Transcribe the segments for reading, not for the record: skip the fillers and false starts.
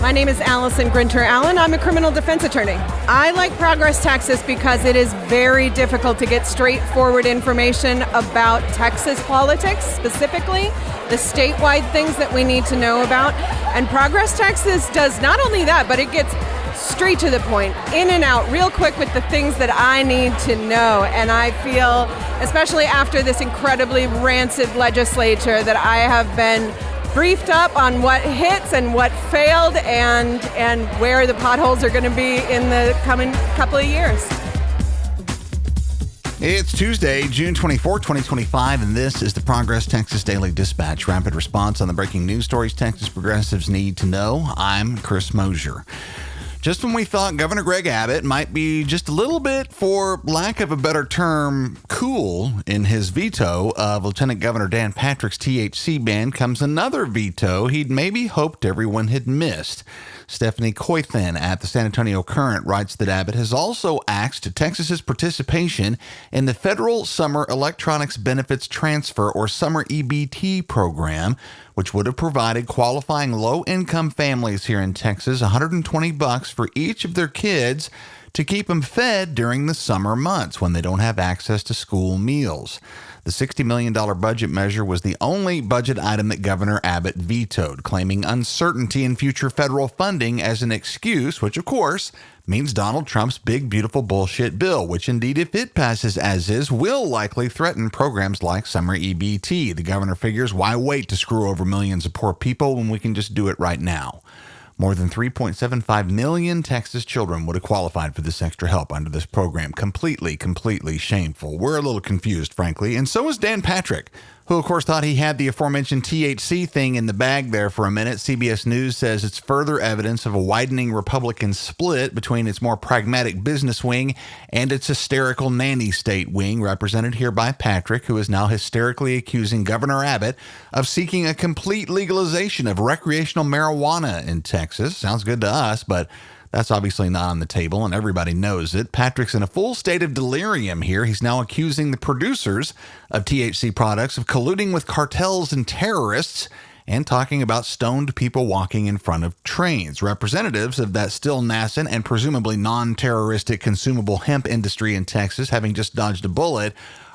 My name is Allison Grinter Allen. I'm a criminal defense attorney. I like Progress Texas because it is very difficult to get straightforward information about Texas politics, specifically the statewide things that we need to know about. And Progress Texas does not only that, but it gets straight to the point, in and out, real quick with the things that I need to know. And I feel, especially after this incredibly rancid legislature, that I have been briefed up on what hits and what failed and where the potholes are going to be in the coming couple of years. It's Tuesday, June 24, 2025, and this is the Progress Texas Daily Dispatch, rapid response on the breaking news stories Texas progressives need to know. I'm Chris Mosier. Just when we thought Governor Greg Abbott might be just a little bit, for lack of a better term, cool in his veto of Lieutenant Governor Dan Patrick's THC ban, comes another veto he'd maybe hoped everyone had missed. Stephanie Coythan at the San Antonio Current writes that Abbott has also axed Texas's participation in the Federal Summer Electronics Benefits Transfer, or Summer EBT program, which would have provided qualifying low-income families here in Texas $120 for each of their kids to keep them fed during the summer months when they don't have access to school meals. The $60 million budget measure was the only budget item that Governor Abbott vetoed, claiming uncertainty in future federal funding as an excuse, which, of course, means Donald Trump's big, beautiful bullshit bill, which indeed, if it passes as is, will likely threaten programs like Summer EBT. The governor figures, why wait to screw over millions of poor people when we can just do it right now? More than 3.75 million Texas children would have qualified for this extra help under this program. Completely shameful. We're a little confused, frankly, and so is Dan Patrick, who, of course, thought he had the aforementioned THC thing in the bag there for a minute. CBS News says it's further evidence of a widening Republican split between its more pragmatic business wing and its hysterical nanny state wing, represented here by Patrick, who is now hysterically accusing Governor Abbott of seeking a complete legalization of recreational marijuana in Texas. Sounds good to us, but that's obviously not on the table, and everybody knows it. Patrick's in a full state of delirium here. He's now accusing the producers of THC products of colluding with cartels and terrorists, and talking about stoned people walking in front of trains. Representatives of that still nascent and presumably non-terroristic consumable hemp industry in Texas, having just dodged a bullet,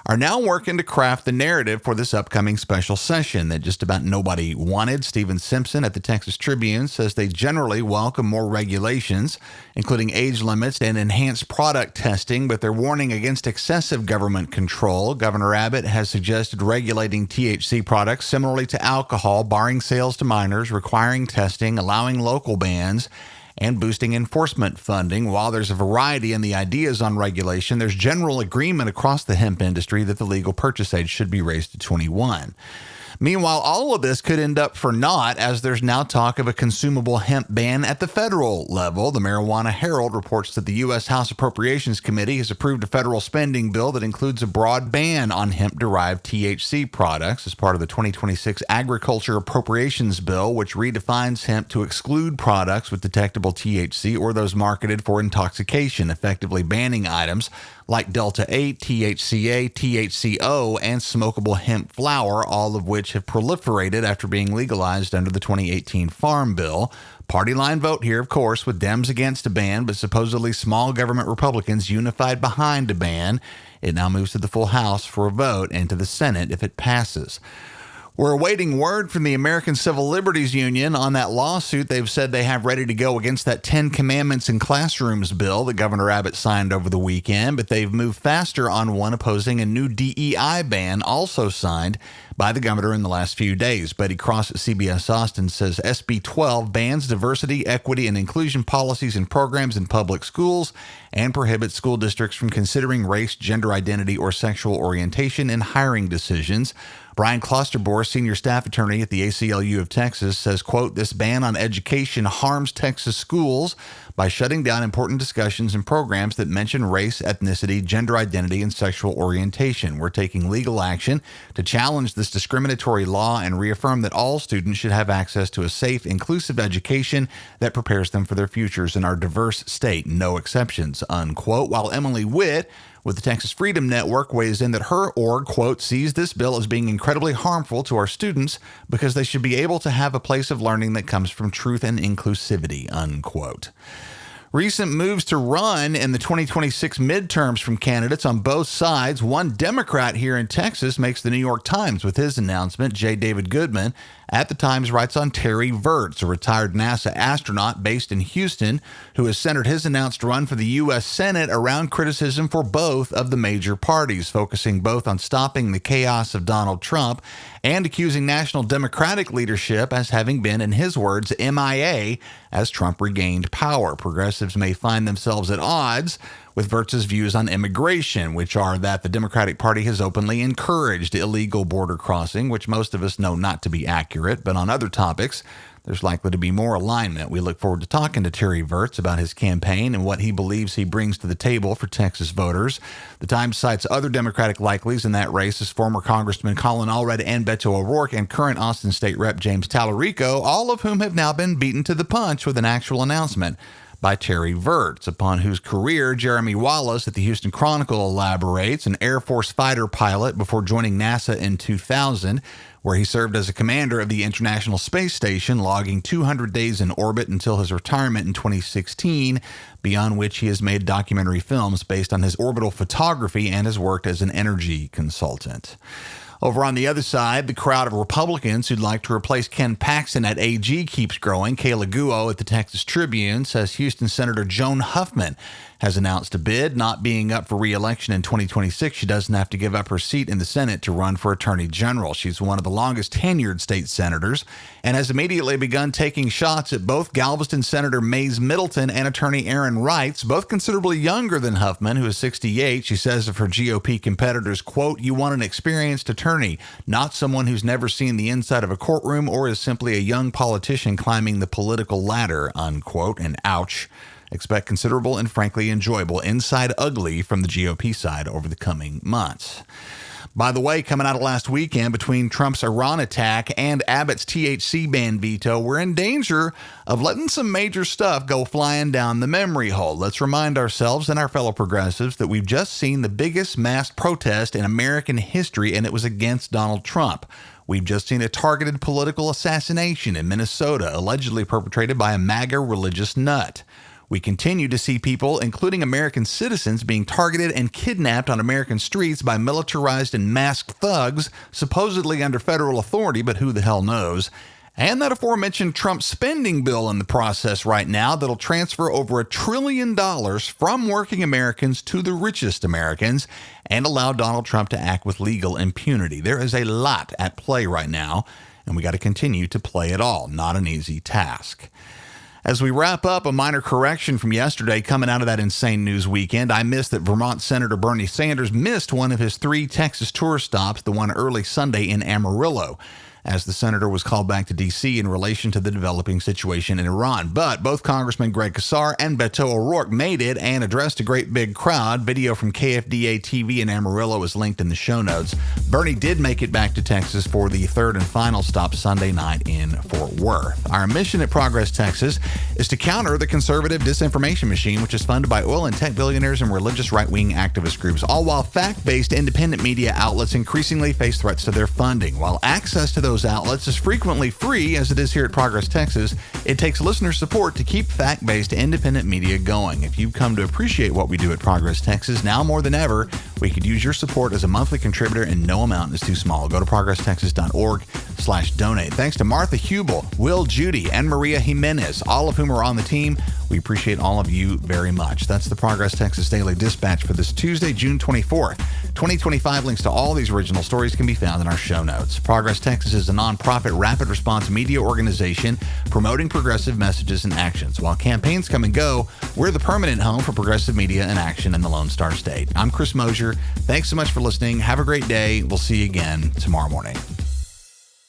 are now working to craft the narrative for this upcoming special session that just about nobody wanted. Stephen Simpson at the Texas Tribune says they generally welcome more regulations, including age limits and enhanced product testing, but they're warning against excessive government control. Governor Abbott has suggested regulating THC products similarly to alcohol, barring sales to minors, requiring testing, allowing local bans, and boosting enforcement funding. While there's a variety in the ideas on regulation, there's general agreement across the hemp industry that the legal purchase age should be raised to 21. Meanwhile, all of this could end up for naught, as there's now talk of a consumable hemp ban at the federal level. The Marijuana Herald reports that the U.S. House Appropriations Committee has approved a federal spending bill that includes a broad ban on hemp-derived THC products as part of the 2026 Agriculture Appropriations Bill, which redefines hemp to exclude products with detectable THC or those marketed for intoxication, effectively banning items like Delta-8, THCA, THCO, and smokable hemp flower, all of which have proliferated after being legalized under the 2018 Farm Bill. Party line vote here, of course, with Dems against a ban, but supposedly small government Republicans unified behind a ban. It now moves to the full House for a vote and to the Senate if it passes. We're awaiting word from the American Civil Liberties Union on that lawsuit they've said they have ready to go against that 10 Commandments in Classrooms bill that Governor Abbott signed over the weekend, but they've moved faster on one opposing a new DEI ban also signed by the governor in the last few days. Betty Cross at CBS Austin says SB 12 bans diversity, equity, and inclusion policies and programs in public schools and prohibits school districts from considering race, gender identity, or sexual orientation in hiring decisions. Brian Klosterbor, senior staff attorney at the ACLU of Texas, says, quote, "This ban on education harms Texas schools by shutting down important discussions and programs that mention race, ethnicity, gender identity, and sexual orientation. We're taking legal action to challenge this discriminatory law and reaffirm that all students should have access to a safe, inclusive education that prepares them for their futures in our diverse state, no exceptions," unquote. While Emily Witt with the Texas Freedom Network, weighs in that her org, quote, sees this bill as being incredibly harmful to our students because they should be able to have a place of learning that comes from truth and inclusivity, unquote. Recent moves to run in the 2026 midterms from candidates on both sides. One Democrat here in Texas makes the New York Times with his announcement. J. David Goodman at the Times writes on Terry Virts, a retired NASA astronaut based in Houston, who has centered his announced run for the U.S. Senate around criticism for both of the major parties, focusing both on stopping the chaos of Donald Trump and accusing national Democratic leadership as having been, in his words, MIA as Trump regained power. Progressives may find themselves at odds with Virts' views on immigration, which are that the Democratic Party has openly encouraged illegal border crossing, which most of us know not to be accurate. But on other topics, there's likely to be more alignment. We look forward to talking to Terry Virts about his campaign and what he believes he brings to the table for Texas voters. The Times cites other Democratic likelies in that race as former Congressman Colin Allred and Beto O'Rourke and current Austin State Rep James Tallarico, all of whom have now been beaten to the punch with an actual announcement by Terry Virts, upon whose career Jeremy Wallace at the Houston Chronicle elaborates, an Air Force fighter pilot before joining NASA in 2000, where he served as a commander of the International Space Station, logging 200 days in orbit until his retirement in 2016, beyond which he has made documentary films based on his orbital photography and has worked as an energy consultant. Over on the other side, the crowd of Republicans who'd like to replace Ken Paxton at AG keeps growing. Kayla Guo at the Texas Tribune says Houston Senator Joan Huffman has announced a bid. Not being up for re-election in 2026, she doesn't have to give up her seat in the Senate to run for Attorney General. She's one of the longest tenured state senators and has immediately begun taking shots at both Galveston Senator Mays Middleton and Attorney Aaron Wrights, both considerably younger than Huffman, who is 68. She says of her GOP competitors, quote, "You want an experienced attorney, not someone who's never seen the inside of a courtroom or is simply a young politician climbing the political ladder," unquote, and ouch. Expect considerable and frankly enjoyable inside ugly from the GOP side over the coming months. By the way, coming out of last weekend, between Trump's Iran attack and Abbott's THC ban veto, we're in danger of letting some major stuff go flying down the memory hole. Let's remind ourselves and our fellow progressives that we've just seen the biggest mass protest in American history, and it was against Donald Trump. We've just seen a targeted political assassination in Minnesota, allegedly perpetrated by a MAGA religious nut. We continue to see people, including American citizens, being targeted and kidnapped on American streets by militarized and masked thugs, supposedly under federal authority, but who the hell knows. And that aforementioned Trump spending bill in the process right now that'll transfer over $1 trillion from working Americans to the richest Americans and allow Donald Trump to act with legal impunity. There is a lot at play right now, and we got to continue to play it all. Not an easy task. As we wrap up, a minor correction from yesterday coming out of that insane news weekend. I missed that Vermont Senator Bernie Sanders missed one of his 3 Texas tour stops, the one early Sunday in Amarillo, as the senator was called back to D.C. in relation to the developing situation in Iran. But both Congressman Greg Casar and Beto O'Rourke made it and addressed a great big crowd. Video from KFDA TV in Amarillo is linked in the show notes. Bernie did make it back to Texas for the 3rd and final stop Sunday night in Fort Worth. Our mission at Progress Texas is to counter the conservative disinformation machine, which is funded by oil and tech billionaires and religious right-wing activist groups, all while fact-based independent media outlets increasingly face threats to their funding. While access to those outlets is frequently free, as it is here at Progress Texas, it takes listener support to keep fact-based independent media going. If you've come to appreciate what we do at Progress Texas, now more than ever, we could use your support as a monthly contributor, and no amount is too small. Go to progresstexas.org/donate. Thanks to Martha Hubel, Will Judy, and Maria Jimenez, all of whom are on the team. We appreciate all of you very much. That's the Progress Texas Daily Dispatch for this Tuesday, June 24th, 2025. Links to all these original stories can be found in our show notes. Progress Texas is a nonprofit rapid response media organization promoting progressive messages and actions. While campaigns come and go, we're the permanent home for progressive media and action in the Lone Star State. I'm Chris Mosier. Thanks so much for listening. Have a great day. We'll see you again tomorrow morning.